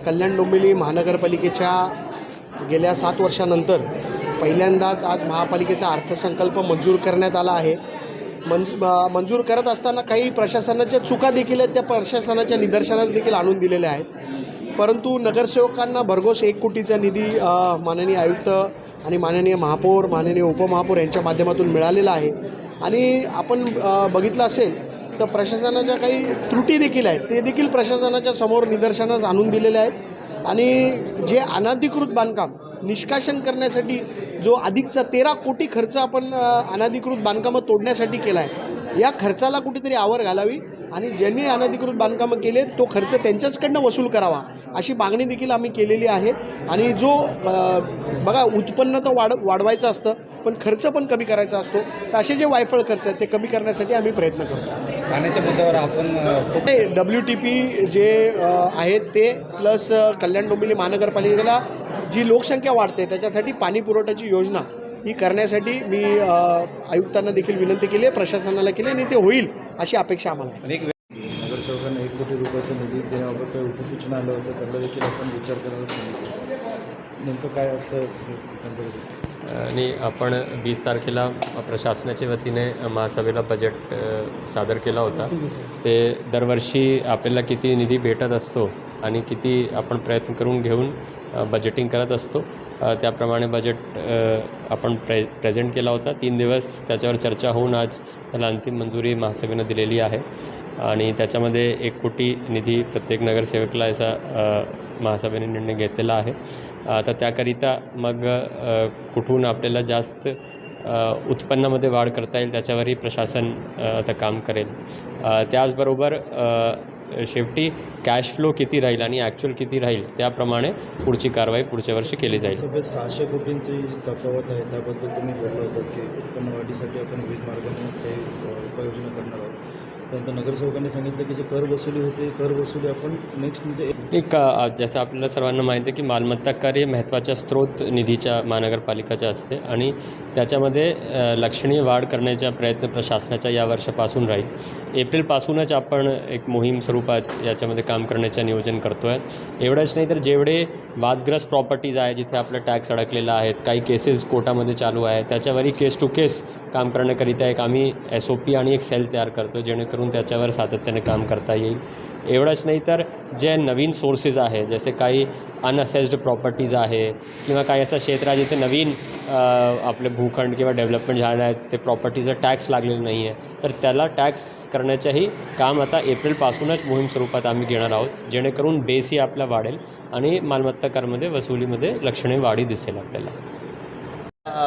कल्याण डोंबिवली महानगरपालिकेच्या गेल्या 7 वर्षानंतर पहिल्यांदाच आज महापालिकेचा अर्थसंकल्प मंजूर करण्यात आला आहे। मंजूर करत असताना काही प्रशासनाच्या चुका देखील आहेत, त्या प्रशासनाच्या निदर्शनास देखील आणून दिलेल्या आहेत। परंतु नगरसेवकांना भरघोस 1 कोटीचा निधी माननीय आयुक्त आणि माननीय महापौर, माननीय उपमहापौर यांच्या माध्यमातून मिळालेला आहे। आणि आपण बघितलं असेल तर प्रशासनाच्या काही त्रुटी देखील आहेत, ते देखील प्रशासनाच्या समोर निदर्शनास आणून दिलेले आहेत। आणि जे अनधिकृत बांधकाम निष्कासन करण्यासाठी जो अधिकचा 13 कोटी खर्च आपण अनधिकृत बांधकामं तोडण्यासाठी केला आहे, या खर्चाला कुठेतरी आवर घालावी आणि ज्यांनी अनधिकृत बांधकामं केले तो खर्च त्यांच्याचकडनं वसूल करावा अशी मागणी देखील आम्ही केलेली आहे। आणि जो बघा उत्पन्न तर वाढवायचं असतं, पण खर्च पण कमी करायचा असतो, तर असे जे वायफळ खर्च आहेत ते कमी करण्यासाठी आम्ही प्रयत्न करतो। पाण्याच्या मुद्द्यावर आपण WTP जे आहेत ते प्लस कल्याण डोंबिवली महानगरपालिकेला जी लोकसंख्या वाढते त्याच्यासाठी पाणी पुरवठ्याची योजना ही करण्यासाठी मी आयुक्तांना देखील विनंती केली आहे, प्रशासनाला केली आणि ते होईल अशी अपेक्षा आम्हाला आहे। नगरसेवकांना 1 कोटी रुपयाचा निधी देण्याबाबत काही उपसूचना आलं होतं, त्याला देखील आपण विचार करायला सांगितलं। नेमकं काय असतं आणि आपण 20 तारखेला प्रशासनाच्या वतीने महासभेला बजेट सादर केला होता। ते दरवर्षी आपल्याला किती निधी भेटत असतो आणि किती आपण प्रयत्न करून घेऊन बजेटिंग करत असतो, त्याप्रमाणे बजेट आपण प्रेझेंट केला होता। 3 दिवस त्याच्यावर चर्चा होऊन आज त्याला अंतिम मंजुरी महासभेनं दिलेली आहे आणि त्याच्यामध्ये 1 कोटी निधी प्रत्येक नगरसेवकाला याचा महासभेने निर्णय घेतलेला आहे। तर त्याकरिता मग कुठून आपल्याला जास्त उत्पन्नामध्ये वाढ करता येईल त्याच्यावरही प्रशासन आता काम करेल। त्याचबरोबर शेवटी कॅश फ्लो किती राहील आणि ॲक्च्युअल किती राहील त्याप्रमाणे पुढची कारवाई पुढच्या वर्षी केली जाईल। 600 कोटींची तफावत आहे, त्याबद्दल तुम्ही बोलला होता की उत्पन्न वाढीसाठी आपण विविध मार्गाने काही उपाययोजना करणार आहोत। त्यानंतर नगरसेवकांनी सांगितलं की जे कर वसुली होते, कर वसुली आपण नेक्स्ट म्हणजे एक जसं आपल्याला सर्वांना माहिती आहे की मालमत्ता कर हे महत्त्वाचा स्रोत निधीच्या महानगरपालिकेचा असते आणि त्याच्यामध्ये लक्षणीय वाढ करण्याचा प्रयत्न प्रशासनाच्या या वर्षापासून राहील। एप्रिलपासूनच आपण एक मोहीम स्वरूपात याच्यामध्ये काम करण्याचं नियोजन करतो आहे। एवढंच नाही तर जेवढे वादग्रस्त प्रॉपर्टीज आहे जिथे आपलं टॅक्स अडकलेला आहेत, काही केसेस कोर्टामध्ये चालू आहे, त्याच्यावरही केस टू केस काम करण्याकरिता एक आम्ही SOP आणि एक सेल तयार करतो, जेणेकरून त्याच्यावर सातत्याने काम करता येईल। एवढंच नाही तर जे नवीन सोर्सेस आहे, जसे काही अनअसेस्ड प्रॉपर्टीज आहे किंवा काही असं क्षेत्र आहे जिथे नवीन आपले भूखंड किंवा डेव्हलपमेंट झालं आहे, ते प्रॉपर्टीचं टॅक्स लागलेलं नाही आहे, तर त्याला टॅक्स करण्याचंही काम आता एप्रिलपासूनच मोहीम स्वरूपात आम्ही घेणार आहोत, जेणेकरून बेसही आपला वाढेल आणि मालमत्ता करमध्ये वसुलीमध्ये लक्षणीय वाढी दिसेल आपल्याला।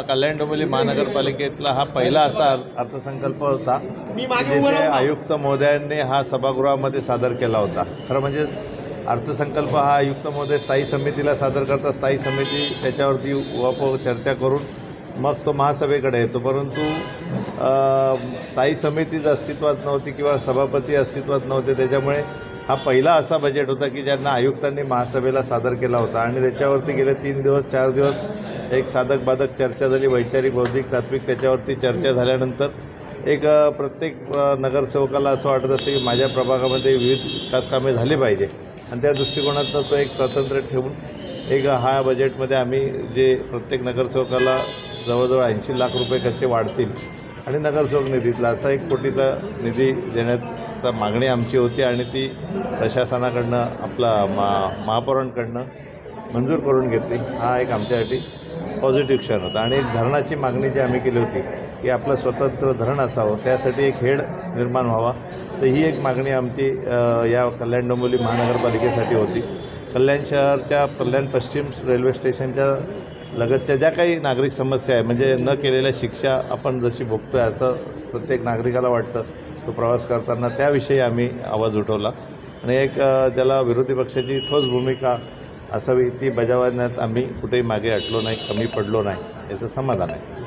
कल्याण डोंबिवली महानगरपालिकेतला हा पहिला असा अर्थसंकल्प होता जिथे आयुक्त महोदयांनी हा सभागृहामध्ये सादर केला होता। खरं म्हणजे अर्थसंकल्प हा आयुक्त महोदय स्थायी समितीला सादर करता, स्थायी समिती त्याच्यावरती उहापोह चर्चा करून मग तो महासभेकडे येतो, परंतु स्थायी समितीच अस्तित्वात नव्हती किंवा सभापती अस्तित्वात नव्हते, त्याच्यामुळे हा पहिला असा बजेट होता की ज्यांना आयुक्तांनी महासभेला सादर केला होता। आणि त्याच्यावरती गेले 3 दिवस 4 दिवस एक साधक बाधक चर्चा झाली, वैचारिक बौद्धिक तात्विक त्याच्यावरती चर्चा झाल्यानंतर एक प्रत्येक नगरसेवकाला असं वाटत असतं की माझ्या प्रभागामध्ये विविध विकास कामे झाली पाहिजे आणि त्या दृष्टिकोनातून तो एक स्वातंत्र्य ठेवून एक हा बजेटमध्ये आम्ही जे प्रत्येक नगरसेवकाला जवळजवळ 80 लाख रुपये कसे वाढतील आणि नगरसेवक निधीतला असा 1 कोटीचा निधी देण्याचा मागणी आमची होती आणि ती प्रशासनाकडनं आपला महापौरांकडनं मंजूर करून घेतली। हा एक आमच्यासाठी पॉझिटिव्ह क्षण होता। आणि एक धरणाची मागणी जी आम्ही केली होती की आपलं स्वतंत्र धरण असावं, त्यासाठी एक हेड निर्माण व्हावा, तर ही एक मागणी आमची या कल्याण डोंबिवली महानगरपालिकेसाठी होती। कल्याण शहरच्या कल्याण पश्चिम रेल्वे स्टेशनच्या लगतच्या ज्या काही नागरिक समस्या आहे, म्हणजे न केलेल्या शिक्षा आपण जशी भोगतो आहे असं प्रत्येक नागरिकाला वाटतं तो प्रवास करताना, त्याविषयी आम्ही आवाज उठवला आणि एक त्याला विरोधी पक्षाची ठोस भूमिका असावी ती बजावण्यात आम्ही कुठेही मागे हटलो नाही, कमी पडलो नाही, याचं समाधान आहे।